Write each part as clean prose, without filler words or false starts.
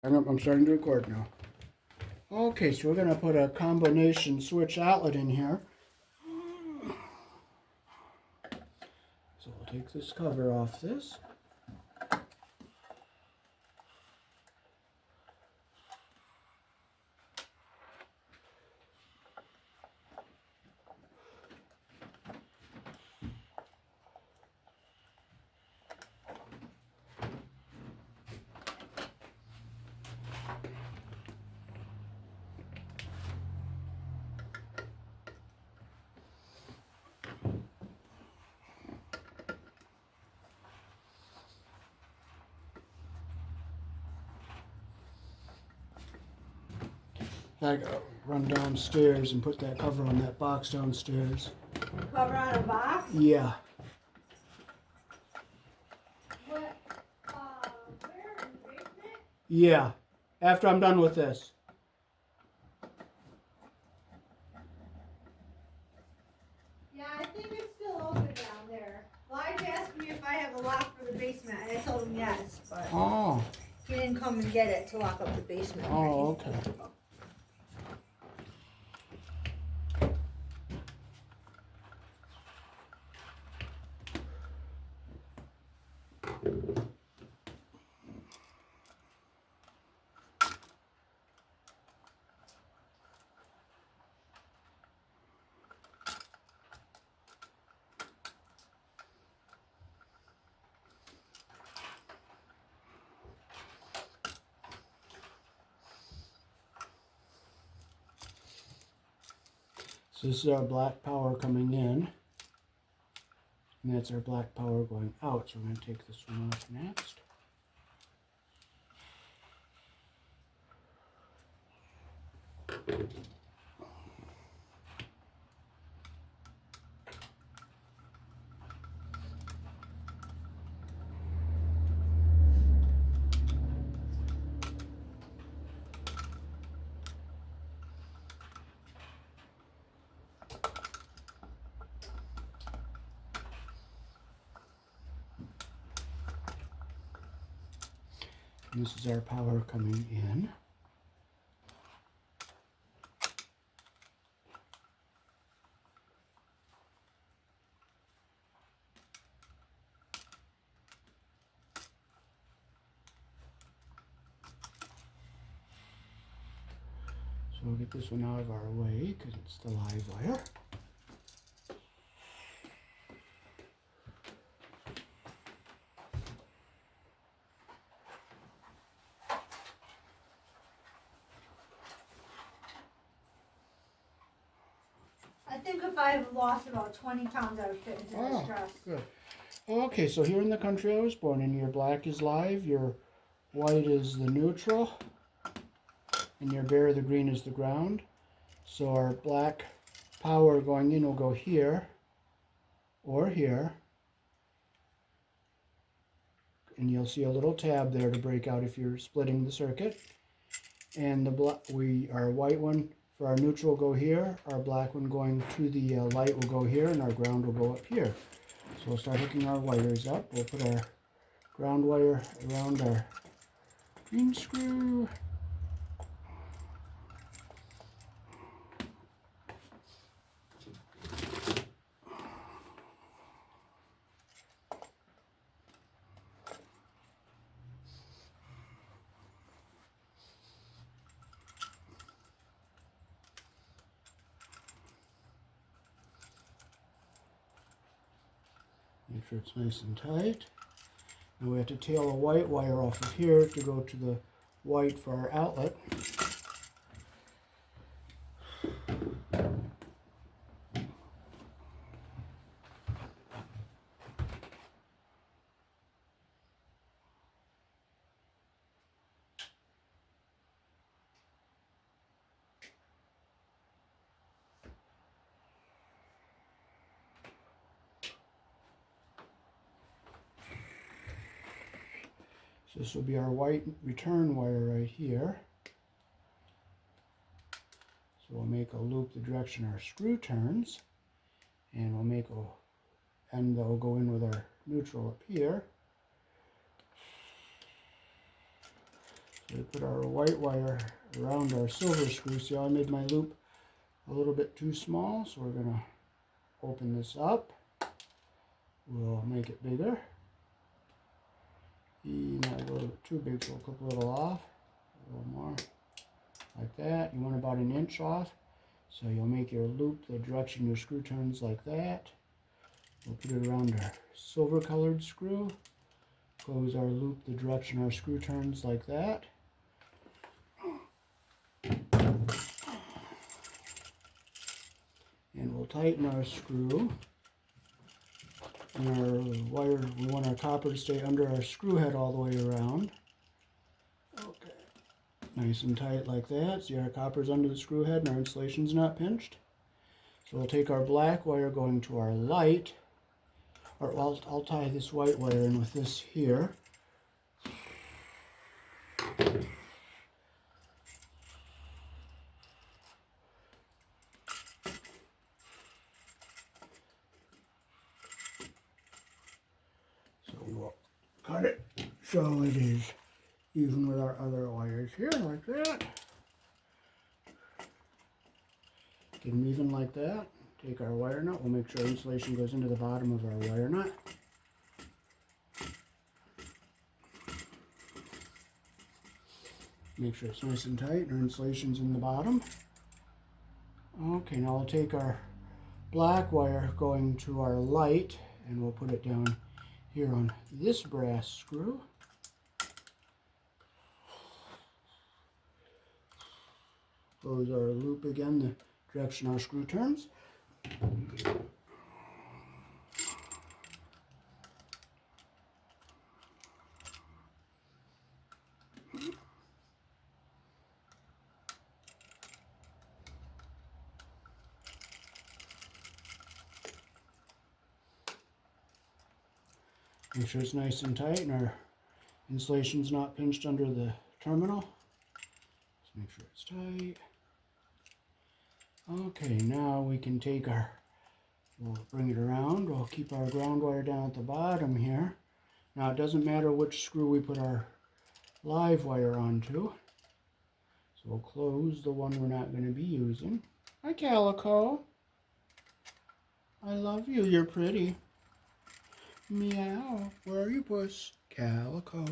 I'm starting to record now. Okay, so we're going to put a combination switch outlet in here. So we'll take this cover off this. I gotta run downstairs and put that cover on that box downstairs. Cover on a box? Yeah. What, where in the basement? Yeah. After I'm done with this. Yeah, I think it's still open down there. Lige asked me if I have a lock for the basement, and I told him yes, but Oh. he didn't come and get it to lock up the basement. Oh, okay. So this is our black power coming in. And that's our black power going out. So we're going to take this one off next. And this is our power coming in. So we'll get this one out of our way because it's the live wire. I think if I lost about 20 pounds, I would fit into this dress. Good. Okay, so here in the country I was born in, your black is live, your white is the neutral, and your bare, the green, is the ground. So our black power going in will go here or here. And you'll see a little tab there to break out if you're splitting the circuit. And our white one for our neutral will go here, our black one going to the light will go here, and our ground will go up here. So we'll start hooking our wires up. We'll put our ground wire around our green screw. Make sure it's nice and tight. And we have to tail a white wire off of here to go to the white for our outlet. So this will be our white return wire right here. So we'll make a loop the direction our screw turns, and we'll make a end that will go in with our neutral up here. So we put our white wire around our silver screw. See how I made my loop a little bit too small? So we're going to open this up. We'll make it bigger. Not a little bit too big, so we'll clip a little off. A little more. Like that. You want about an inch off. So you'll make your loop the direction your screw turns like that. We'll put it around our silver colored screw. Close our loop the direction our screw turns like that. And we'll tighten our screw. And our wire, we want our copper to stay under our screw head all the way around. Okay. Nice and tight like that. See, our copper's under the screw head and our insulation's not pinched. So we'll take our black wire going to our light. Or I'll tie this white wire in with this here. So we'll cut it so it is even with our other wires here, like that. Get them even like that. Take our wire nut. We'll make sure insulation goes into the bottom of our wire nut. Make sure it's nice and tight and our insulation's in the bottom. Okay, now we'll take our black wire going to our light and we'll put it down here on this brass screw. Close our loop again, the direction our screw turns. Make sure it's nice and tight and our insulation's not pinched under the terminal. Just make sure it's tight. Okay, now we can take we'll bring it around. We'll keep our ground wire down at the bottom here. Now it doesn't matter which screw we put our live wire onto. So we'll close the one we're not going to be using. Hi, Calico. I love you. You're pretty. Meow. Where are you, puss? Calico.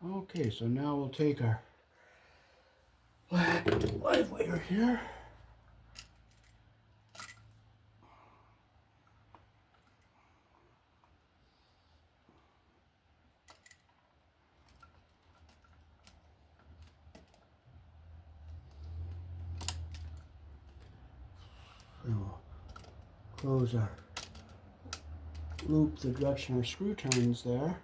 Okay, so now we'll take our black live wire here. And we'll close our loop the direction our screw turns there.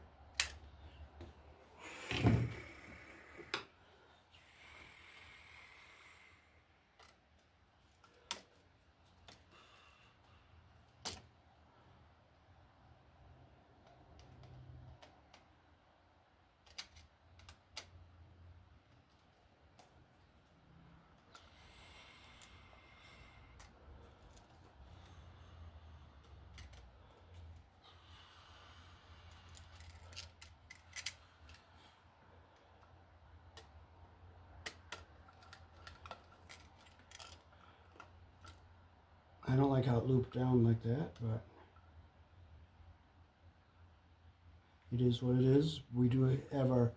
I don't like how it looped down like that, but it is what it is. We do have it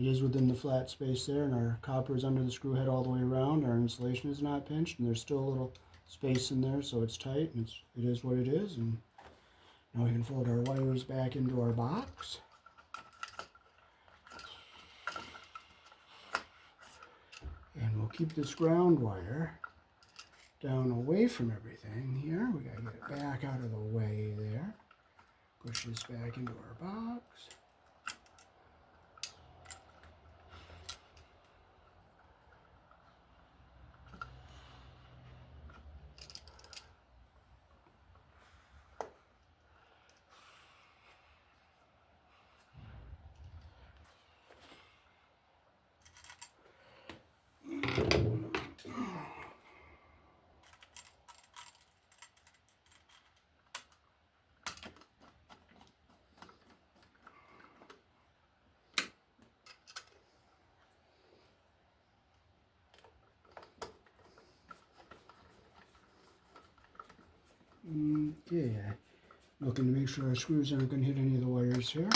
is within the flat space there, and our copper is under the screw head all the way around. Our insulation is not pinched, and there's still a little space in there, so it's tight, and it is what it is. And now we can fold our wires back into our box. And we'll keep this ground wire down away from everything here. We gotta get it back out of the way there. Push this back into our box. Okay, looking to make sure our screws aren't going to hit any of the wires here.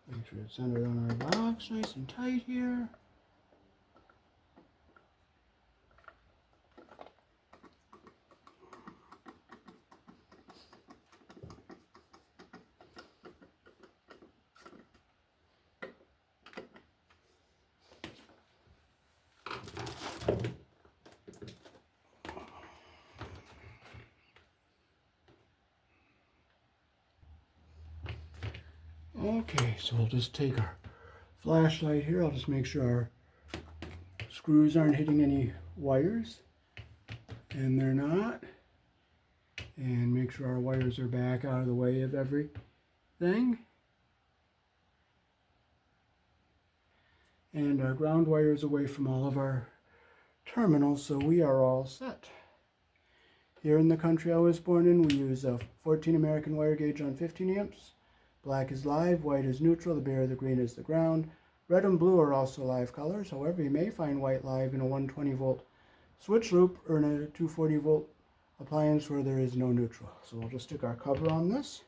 Make sure it's centered on our box, nice and tight here. Okay, so we'll just take our flashlight here. I'll just make sure our screws aren't hitting any wires, and they're not. And make sure our wires are back out of the way of everything. And our ground wire is away from all of our terminals, so we are all set. Here in the country I was born in, we use a 14 American wire gauge on 15 amps. Black is live, white is neutral, the bare, the green is the ground. Red and blue are also live colors. However, you may find white live in a 120 volt switch loop or in a 240 volt appliance where there is no neutral. So we'll just stick our cover on this.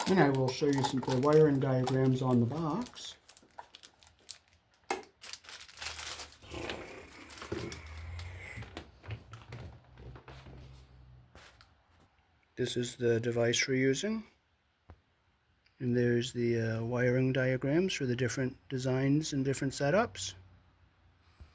And I will show you some of the wiring diagrams on the box. This is the device we're using. And there's the wiring diagrams for the different designs and different setups.